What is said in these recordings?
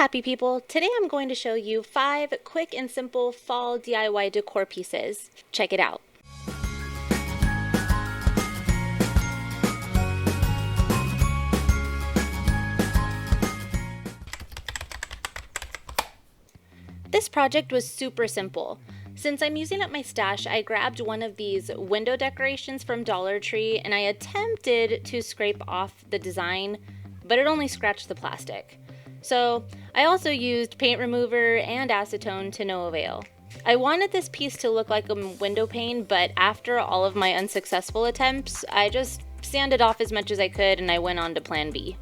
happy people! Today I'm going to show you 5 quick and simple fall DIY decor pieces. Check it out. This project was super simple. Since I'm using up my stash, I grabbed one of these window decorations from Dollar Tree and I attempted to scrape off the design, but it only scratched the plastic. So I also used paint remover and acetone to no avail. I wanted this piece to look like a window pane, but after all of my unsuccessful attempts, I just sanded off as much as I could and I went on to plan B.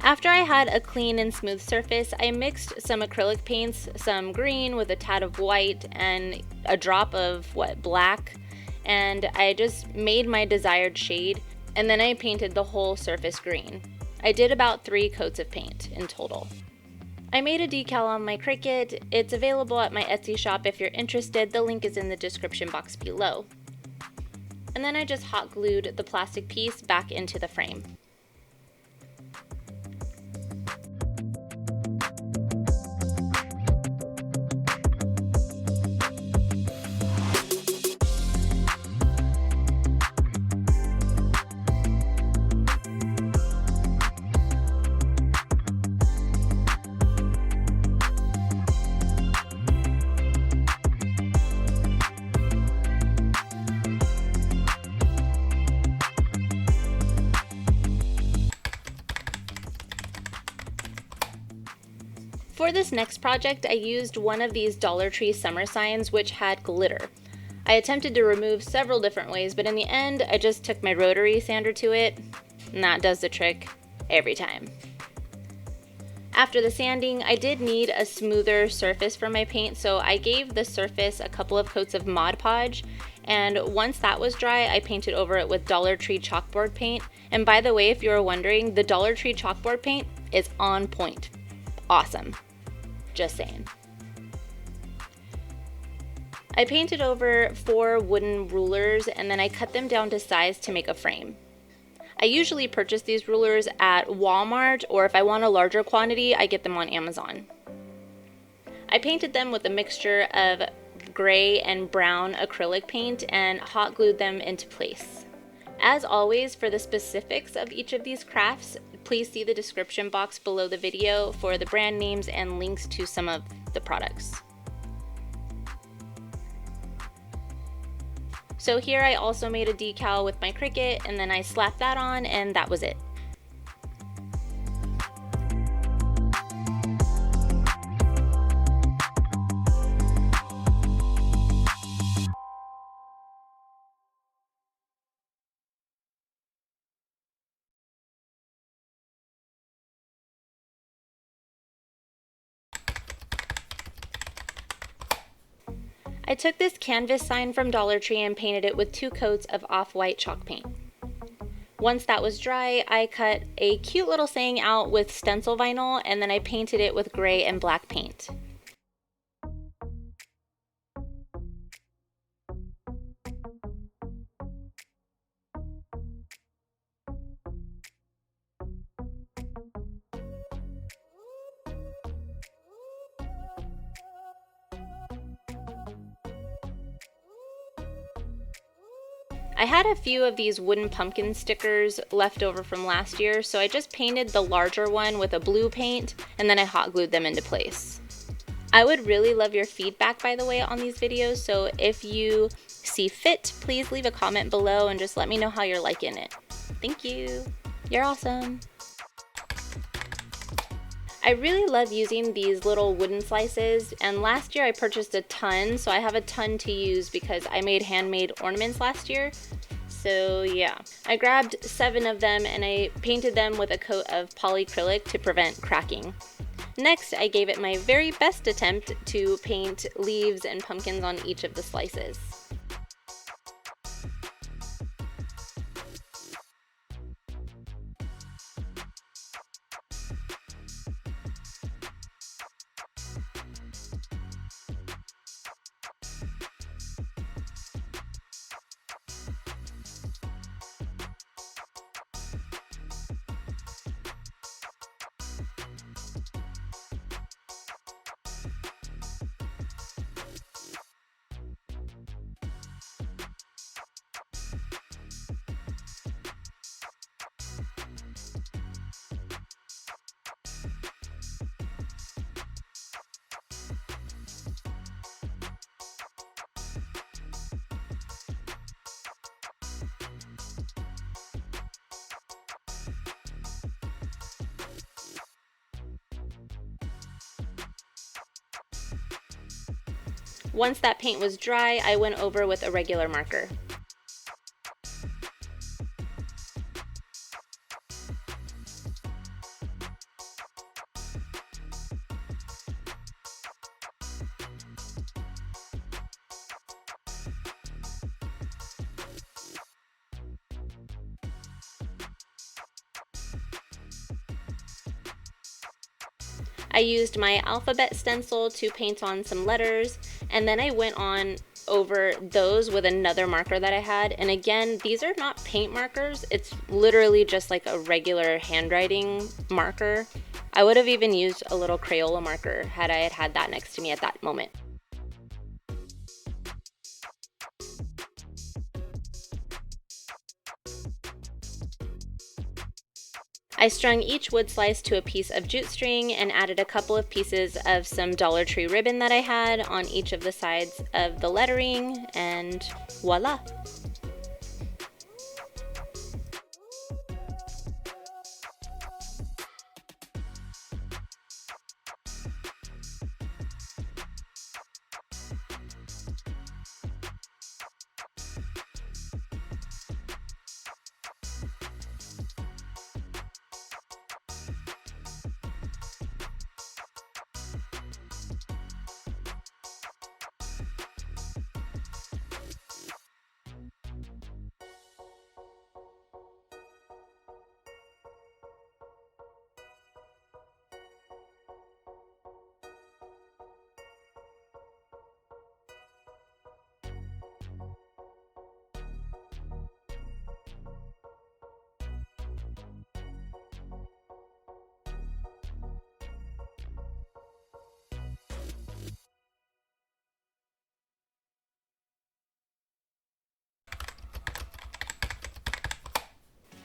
After I had a clean and smooth surface, I mixed some acrylic paints, some green with a tad of white and a drop of black, and I just made my desired shade, and then I painted the whole surface green. I did about 3 coats of paint in total. I made a decal on my Cricut. It's available at my Etsy shop if you're interested. The link is in the description box below. And then I just hot glued the plastic piece back into the frame. For this next project, I used one of these Dollar Tree summer signs which had glitter. I attempted to remove several different ways, but in the end, I just took my rotary sander to it, and that does the trick every time. After the sanding, I did need a smoother surface for my paint, so I gave the surface a couple of coats of Mod Podge, and once that was dry, I painted over it with Dollar Tree chalkboard paint. And by the way, if you were wondering, the Dollar Tree chalkboard paint is on point. Awesome. Just saying. I painted over 4 wooden rulers and then I cut them down to size to make a frame. I usually purchase these rulers at Walmart, or if I want a larger quantity, I get them on Amazon. I painted them with a mixture of gray and brown acrylic paint and hot glued them into place. As always, for the specifics of each of these crafts, please see the description box below the video for the brand names and links to some of the products. So here I also made a decal with my Cricut and then I slapped that on and that was it. I took this canvas sign from Dollar Tree and painted it with 2 coats of off-white chalk paint. Once that was dry, I cut a cute little saying out with stencil vinyl and then I painted it with gray and black paint. I had a few of these wooden pumpkin stickers left over from last year, so I just painted the larger one with a blue paint and then I hot glued them into place. I would really love your feedback, by the way, on these videos, so if you see fit, please leave a comment below and just let me know how you're liking it. Thank you. You're awesome. I really love using these little wooden slices, and last year I purchased a ton, so I have a ton to use because I made handmade ornaments last year. So yeah, I grabbed 7 of them and I painted them with a coat of polycrylic to prevent cracking. Next, I gave it my very best attempt to paint leaves and pumpkins on each of the slices. Once that paint was dry, I went over with a regular marker. I used my alphabet stencil to paint on some letters, and then I went on over those with another marker that I had. And again, these are not paint markers, it's literally just like a regular handwriting marker. I would have even used a little Crayola marker had I had that next to me at that moment. I strung each wood slice to a piece of jute string and added a couple of pieces of some Dollar Tree ribbon that I had on each of the sides of the lettering, and voila!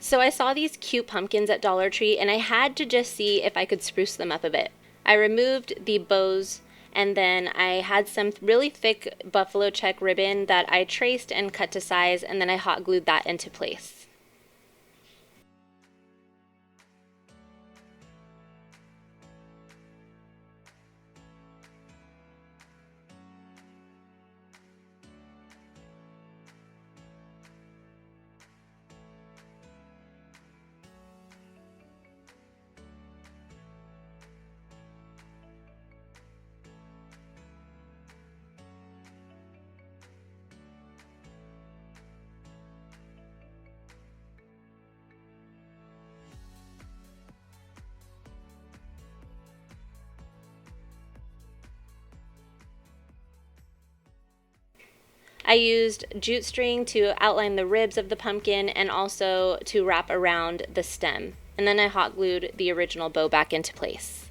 So I saw these cute pumpkins at Dollar Tree and I had to just see if I could spruce them up a bit. I removed the bows and then I had some really thick buffalo check ribbon that I traced and cut to size, and then I hot glued that into place. I used jute string to outline the ribs of the pumpkin and also to wrap around the stem. And then I hot glued the original bow back into place.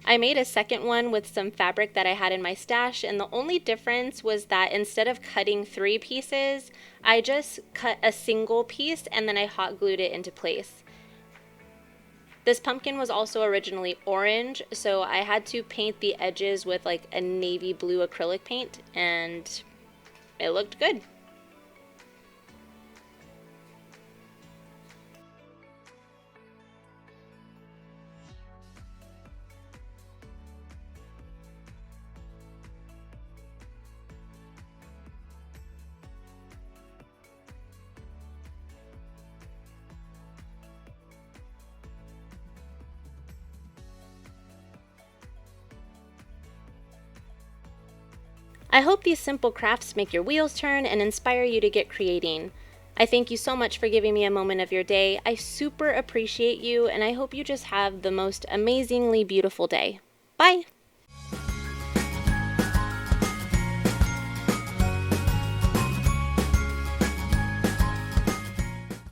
I made a second one with some fabric that I had in my stash, and the only difference was that instead of cutting 3 pieces, I just cut a single piece and then I hot glued it into place. This pumpkin was also originally orange, so I had to paint the edges with like a navy blue acrylic paint, and it looked good. I hope these simple crafts make your wheels turn and inspire you to get creating. I thank you so much for giving me a moment of your day. I super appreciate you, and I hope you just have the most amazingly beautiful day. Bye!